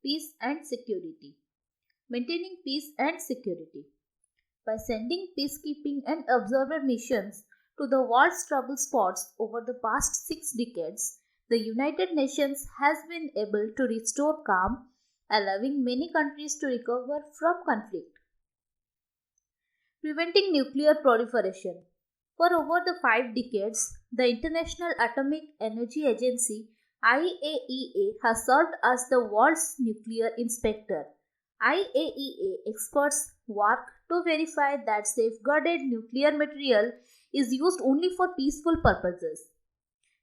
peace and security. Maintaining peace and security. By sending peacekeeping and observer missions to the world's trouble spots over the past 6 decades, the United Nations has been able to restore calm, allowing many countries to recover from conflict. Preventing nuclear proliferation. For over the 5 decades, the International Atomic Energy Agency IAEA has served as the world's nuclear inspector. IAEA experts work to verify that safeguarded nuclear material is used only for peaceful purposes.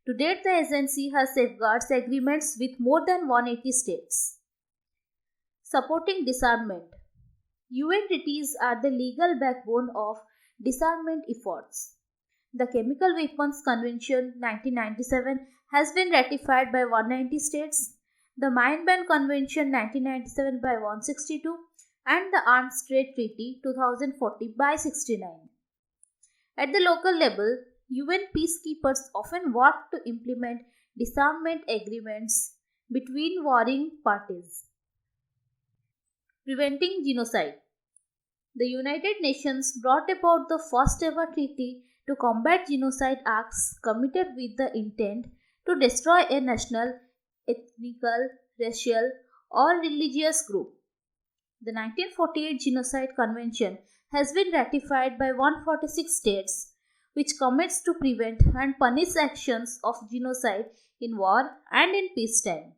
To date, the agency has safeguards agreements with more than 180 states. Supporting disarmament. UN treaties are the legal backbone of disarmament efforts. The Chemical Weapons Convention 1997 has been ratified by 190 states, the Mine Ban Convention 1997 by 162, and the Arms Trade Treaty 2040 by 69. At the local level, UN peacekeepers often work to implement disarmament agreements between warring parties. Preventing genocide. The United Nations brought about the first ever treaty to combat genocide acts committed with the intent to destroy a national, ethnic, racial, or religious group. The 1948 Genocide Convention has been ratified by 146 states, which commits to prevent and punish actions of genocide in war and in peacetime.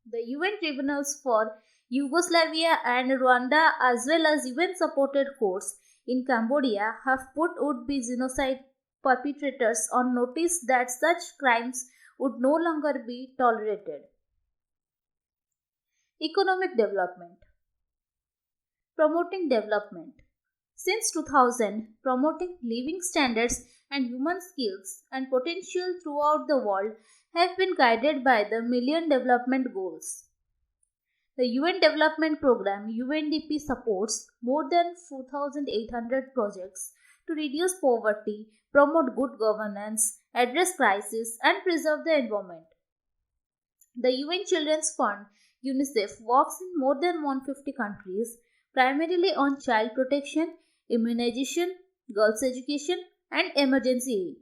The UN tribunals for Yugoslavia and Rwanda, as well as UN supported courts in Cambodia, have put would-be genocide perpetrators on notice that such crimes would no longer be tolerated. Economic development. Promoting development. Since 2000, promoting living standards and human skills and potential throughout the world have been guided by the Millennium Development Goals. The UN Development Programme UNDP supports more than 4,800 projects to reduce poverty, promote good governance, address crises, and preserve the environment. The UN Children's Fund UNICEF works in more than 150 countries, primarily on child protection, immunization, girls' education, and emergency aid.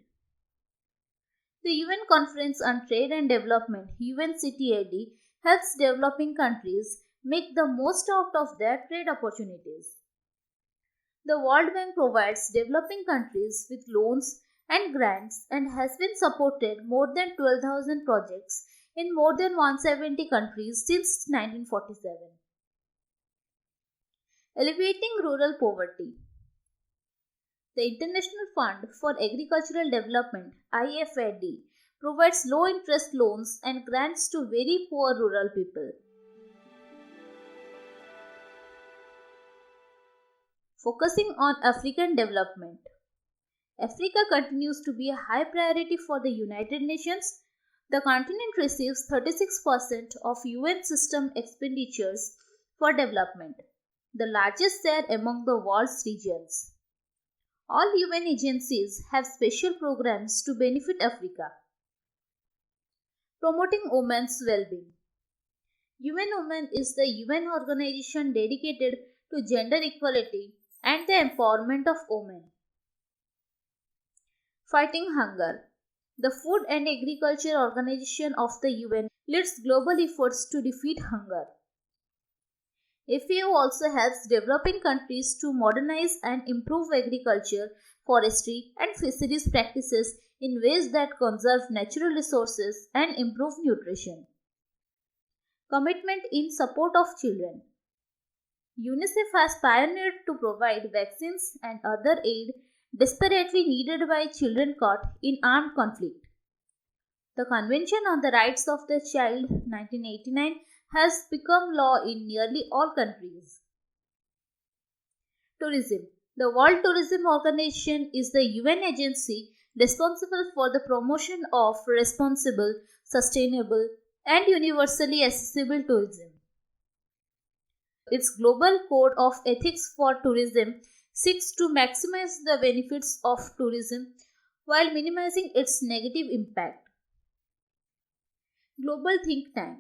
The UN Conference on Trade and Development UNCTAD helps developing countries make the most out of their trade opportunities. The World Bank provides developing countries with loans and grants and has been supported more than 12,000 projects in more than 170 countries since 1947. Alleviating rural poverty. The International Fund for Agricultural Development IFAD provides low-interest loans and grants to very poor rural people. Focusing on African development. Africa continues to be a high priority for the United Nations. The continent receives 36% of UN system expenditures for development, the largest share among the world's regions. All UN agencies have special programs to benefit Africa. Promoting women's well-being. UN Women is the UN organization dedicated to gender equality and the empowerment of women. Fighting hunger. The Food and Agriculture Organization of the UN leads global efforts to defeat hunger. FAO also helps developing countries to modernize and improve agriculture, forestry, and fisheries practices in ways that conserve natural resources and improve nutrition. Commitment in support of children. UNICEF has pioneered to provide vaccines and other aid desperately needed by children caught in armed conflict. The Convention on the Rights of the Child 1989 has become law in nearly all countries. Tourism. The World Tourism Organization is the UN agency responsible for the promotion of responsible, sustainable, and universally accessible tourism. Its Global Code of Ethics for Tourism seeks to maximize the benefits of tourism while minimizing its negative impact. Global Think Tank.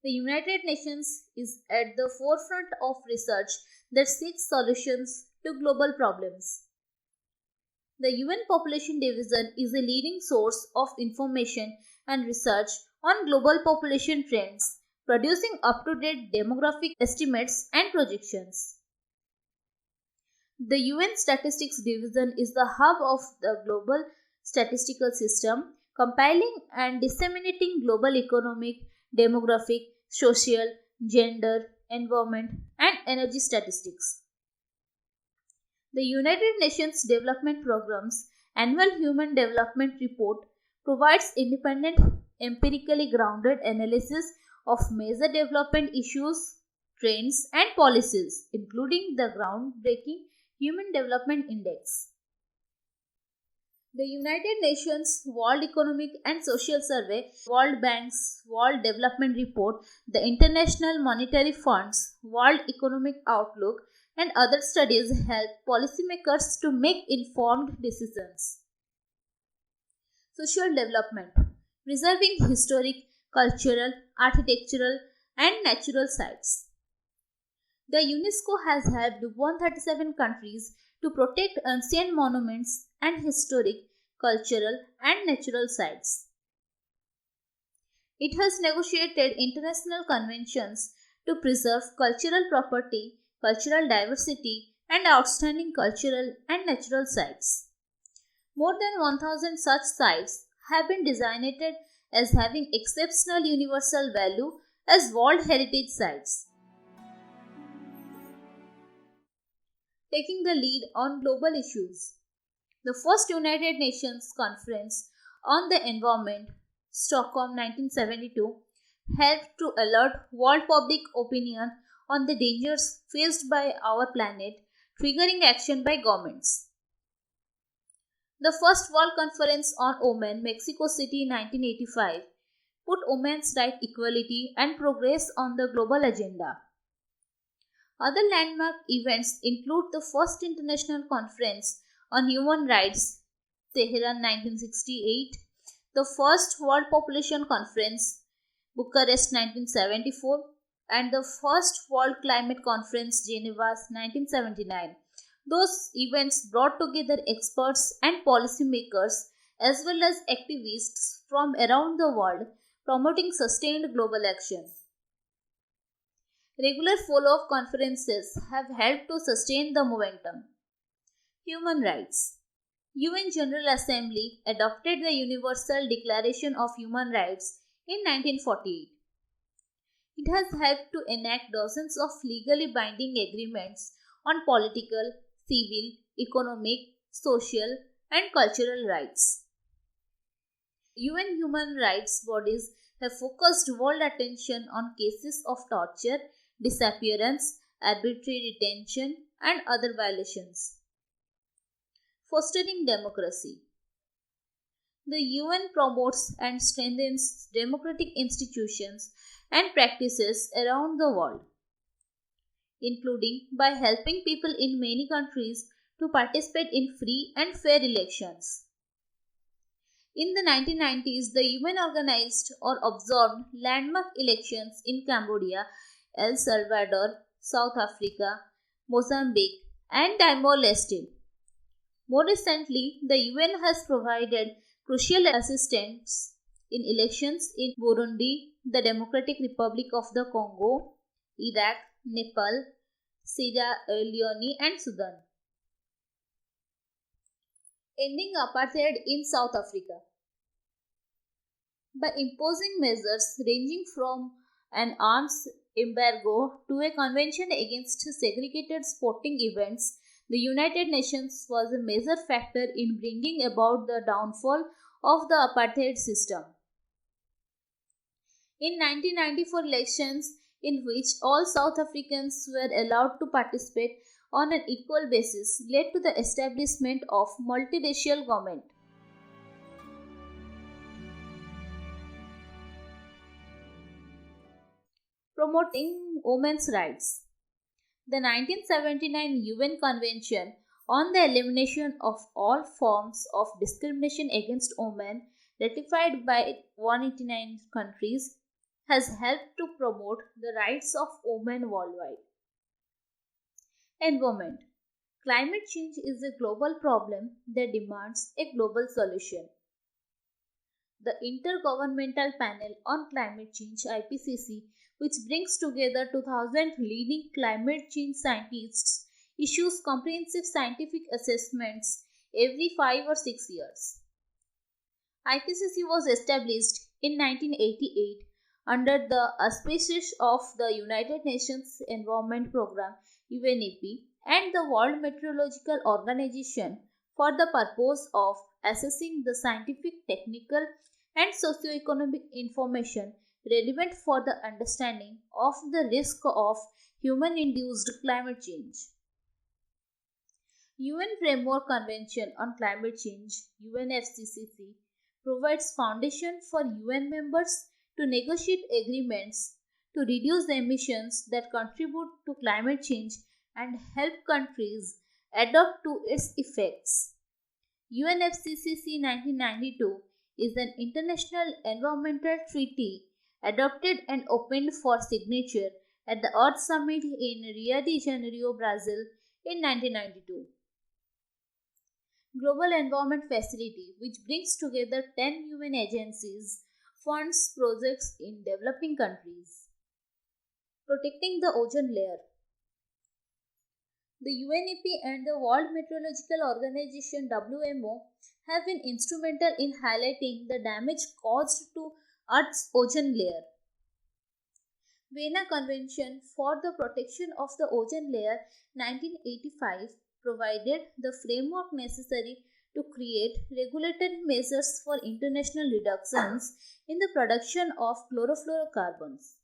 The United Nations is at the forefront of research that seeks solutions to global problems. The UN Population Division is a leading source of information and research on global population trends, producing up-to-date demographic estimates and projections. The UN Statistics Division is the hub of the global statistical system, compiling and disseminating global economic, demographic, social, gender, environment, and energy statistics. The United Nations Development Programme's Annual Human Development Report provides independent, empirically grounded analysis of major development issues, trends, and policies, including the groundbreaking Human Development Index. The United Nations World Economic and Social Survey, World Bank's World Development Report, the International Monetary Fund's World Economic Outlook, and other studies help policymakers to make informed decisions. Social development, preserving historic, cultural, architectural, and natural sites. The UNESCO has helped 137 countries to protect ancient monuments and historic, cultural, and natural sites. It has negotiated international conventions to preserve cultural property, cultural diversity, and outstanding cultural and natural sites. More than 1,000 such sites have been designated as having exceptional universal value as World Heritage Sites. Taking the lead on global issues. The first United Nations Conference on the Environment, Stockholm 1972, helped to alert world public opinion on the dangers faced by our planet, triggering action by governments. The first World Conference on Women, Mexico City 1985, put women's rights, equality, and progress on the global agenda. Other landmark events include the first International Conference on Human Rights, Tehran 1968, the first World Population Conference, Bucharest 1974, and the first World Climate Conference, Geneva 1979. Those events brought together experts and policymakers as well as activists from around the world promoting sustained global action. Regular follow-up conferences have helped to sustain the momentum. Human rights. UN General Assembly adopted the Universal Declaration of Human Rights in 1948. It has helped to enact dozens of legally binding agreements on political, civil, economic, social, and cultural rights. UN human rights bodies have focused world attention on cases of torture, disappearance, arbitrary detention, and other violations. Fostering democracy. The UN promotes and strengthens democratic institutions and practices around the world, including by helping people in many countries to participate in free and fair elections. In the 1990s, the UN organized or observed landmark elections in Cambodia, El Salvador, South Africa, Mozambique, and Timor-Leste. More recently, the UN has provided crucial assistance in elections in Burundi, the Democratic Republic of the Congo, Iraq, Nepal, Sierra Leone, and Sudan. Ending apartheid in South Africa. By imposing measures ranging from an arms embargo to a convention against segregated sporting events, the United Nations was a major factor in bringing about the downfall of the apartheid system. In 1994 elections, in which all South Africans were allowed to participate on an equal basis, led to the establishment of multiracial government. Promoting women's rights. The 1979 UN Convention on the Elimination of All Forms of Discrimination Against Women, ratified by 189 countries, has helped to promote the rights of women worldwide. Environment. Climate change is a global problem that demands a global solution. The Intergovernmental Panel on Climate Change (IPCC), which brings together 2000 leading climate change scientists, issues comprehensive scientific assessments every 5 or 6 years. IPCC was established in 1988 under the auspices of the United Nations Environment Programme (UNEP) and the World Meteorological Organization for the purpose of assessing the scientific, technical, and socio-economic information relevant for the understanding of the risk of human-induced climate change. UN Framework Convention on Climate Change (UNFCCC) provides foundation for UN members to negotiate agreements to reduce emissions that contribute to climate change and help countries adapt to its effects. UNFCCC 1992 is an international environmental treaty adopted and opened for signature at the Earth Summit in Rio de Janeiro, Brazil in 1992. Global Environment Facility, which brings together 10 UN agencies, funds projects in developing countries. Protecting the ozone layer. The UNEP and the World Meteorological Organization (WMO) have been instrumental in highlighting the damage caused to Earth's ozone layer. Vienna Convention for the Protection of the Ozone Layer 1985 provided the framework necessary to create regulatory measures for international reductions in the production of chlorofluorocarbons.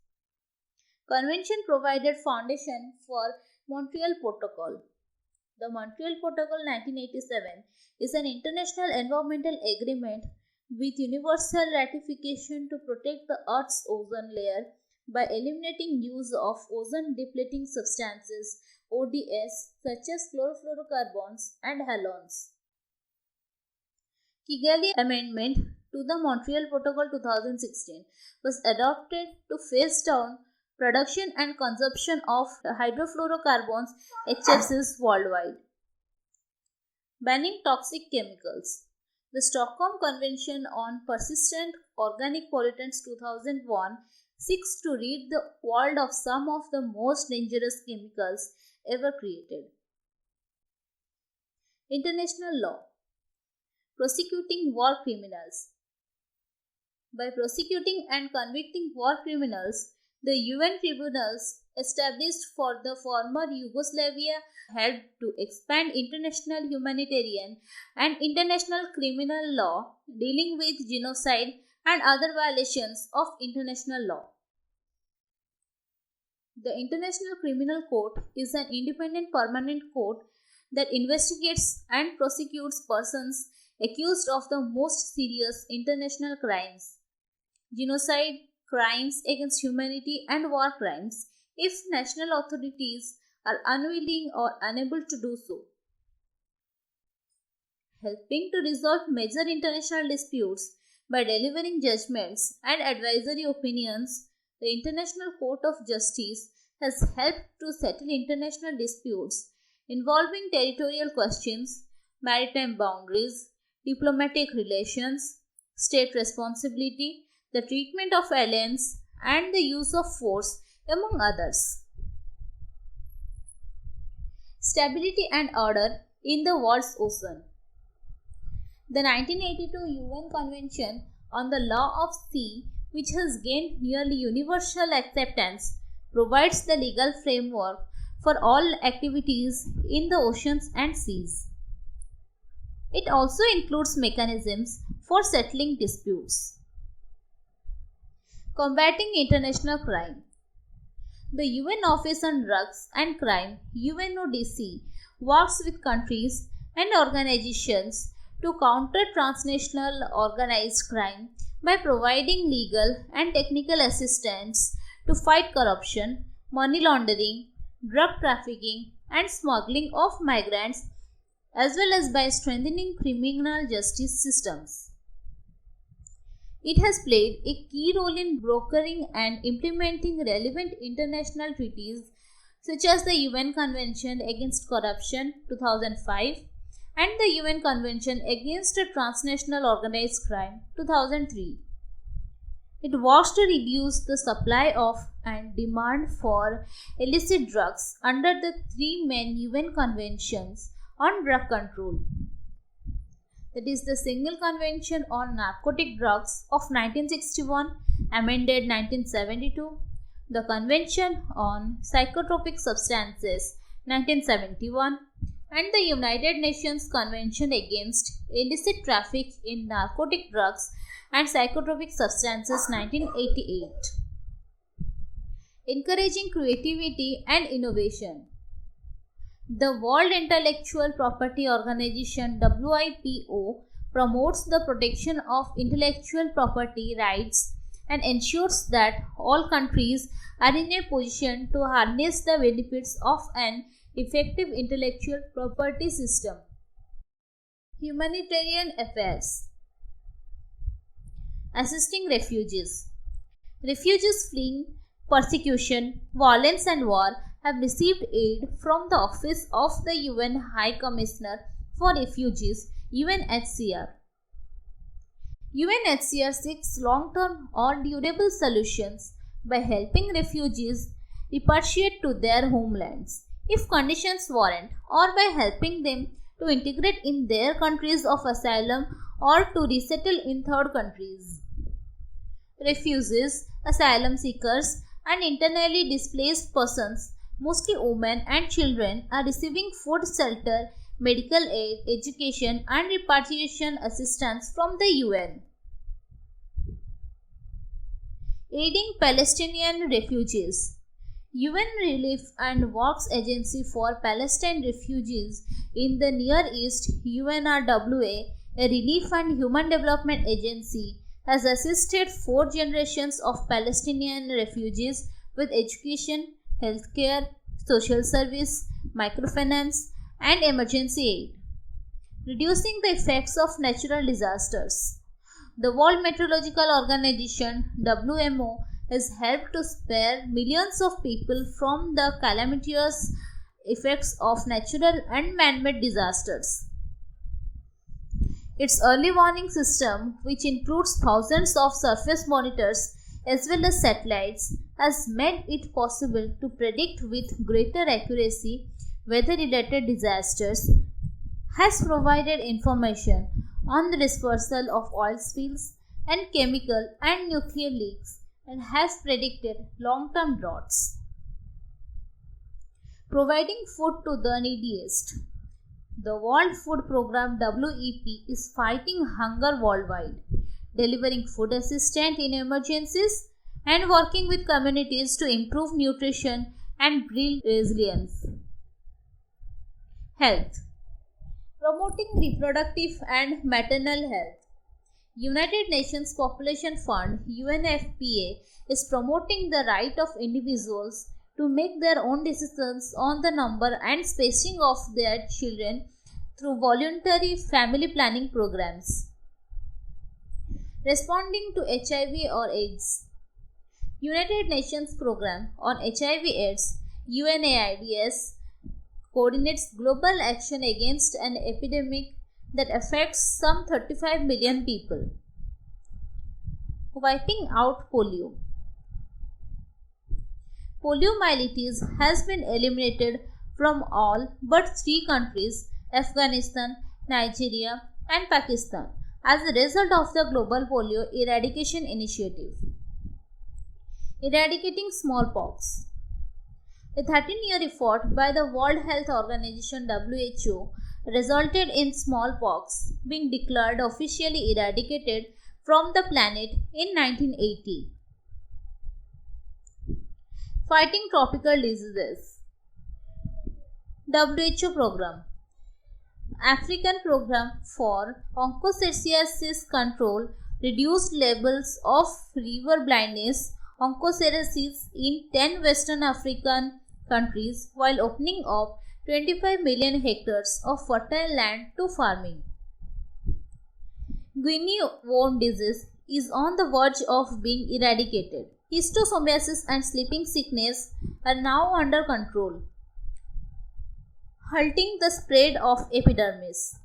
Convention provided foundation for Montreal Protocol. The Montreal Protocol 1987 is an international environmental agreement with universal ratification to protect the Earth's ozone layer by eliminating use of ozone-depleting substances ODS such as chlorofluorocarbons and halogens. Kigali Amendment to the Montreal Protocol 2016 was adopted to phase down production and consumption of hydrofluorocarbons HFCs worldwide. Banning toxic chemicals. The Stockholm Convention on Persistent Organic Pollutants 2001 seeks to rid the world of some of the most dangerous chemicals ever created. International law. Prosecuting war criminals. By prosecuting and convicting war criminals, the UN tribunals established for the former Yugoslavia helped to expand international humanitarian and international criminal law dealing with genocide and other violations of international law. The International Criminal Court is an independent permanent court that investigates and prosecutes persons accused of the most serious international crimes, genocide, crimes against humanity, and war crimes if national authorities are unwilling or unable to do so. Helping to resolve major international disputes by delivering judgments and advisory opinions, the International Court of Justice has helped to settle international disputes involving territorial questions, maritime boundaries, diplomatic relations, state responsibility, the treatment of aliens, and the use of force, among others. Stability and order in the world's ocean. The 1982 UN Convention on the Law of Sea, which has gained nearly universal acceptance, provides the legal framework for all activities in the oceans and seas. It also includes mechanisms for settling disputes. Combating international crime. The UN Office on Drugs and Crime (UNODC) works with countries and organizations to counter transnational organized crime by providing legal and technical assistance to fight corruption, money laundering, drug trafficking, and smuggling of migrants, as well as by strengthening criminal justice systems. It has played a key role in brokering and implementing relevant international treaties such as the UN Convention Against Corruption 2005 and the UN Convention Against Transnational Organized Crime 2003. It works to reduce the supply of and demand for illicit drugs under the three main UN conventions on drug control. That is the Single Convention on Narcotic Drugs of 1961, amended 1972, the Convention on Psychotropic Substances 1971, and the United Nations Convention Against Illicit Traffic in Narcotic Drugs and Psychotropic Substances 1988. Encouraging creativity and innovation. The World Intellectual Property Organization WIPO promotes the protection of intellectual property rights and ensures that all countries are in a position to harness the benefits of an effective intellectual property system. Humanitarian affairs. Assisting refugees. Refugees fleeing persecution, violence and war have received aid from the Office of the UN High Commissioner for Refugees UNHCR. UNHCR seeks long-term or durable solutions by helping refugees repatriate to their homelands if conditions warrant, or by helping them to integrate in their countries of asylum or to resettle in third countries. Refugees, asylum seekers and internally displaced persons, mostly women and children, are receiving food, shelter, medical aid, education and repatriation assistance from the UN. Aiding Palestinian refugees. UN Relief and Works Agency for Palestine Refugees in the Near East, UNRWA, a relief and human development agency, has assisted 4 generations of Palestinian refugees with education, healthcare, social service, microfinance, and emergency aid. Reducing the effects of natural disasters. The World Meteorological Organization (WMO) has helped to spare millions of people from the calamitous effects of natural and man-made disasters. Its early warning system, which includes thousands of surface monitors as well as satellites, has made it possible to predict with greater accuracy weather-related disasters, has provided information on the dispersal of oil spills and chemical and nuclear leaks, and has predicted long-term droughts. Providing food to the neediest. The World Food Programme (WEP) is fighting hunger worldwide, delivering food assistance in emergencies and working with communities to improve nutrition and build resilience. Health. Promoting reproductive and maternal health. United Nations Population Fund (UNFPA) is promoting the right of individuals to make their own decisions on the number and spacing of their children through voluntary family planning programs. Responding to HIV or AIDS. United Nations Programme on HIV/AIDS (UNAIDS) coordinates global action against an epidemic that affects some 35 million people. Wiping out polio. Poliomyelitis has been eliminated from all but 3 countries, Afghanistan, Nigeria, and Pakistan, as a result of the Global Polio Eradication Initiative. Eradicating smallpox. A 13-year effort by the World Health Organization (WHO) resulted in smallpox being declared officially eradicated from the planet in 1980. Fighting tropical diseases. WHO Program. African Program for Onchocerciasis Control reduced levels of river blindness, onchocerciasis in 10 Western African countries while opening up 25 million hectares of fertile land to farming. Guinea worm disease is on the verge of being eradicated. Schistosomiasis and sleeping sickness are now under control, halting the spread of epidermis.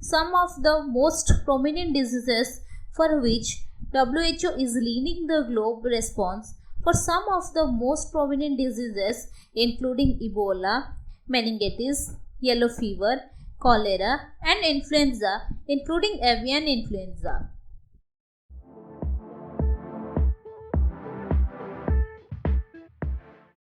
Some of the most prominent diseases for which WHO is leading the global response for some of the most prominent diseases including Ebola, meningitis, yellow fever, cholera and influenza including avian influenza.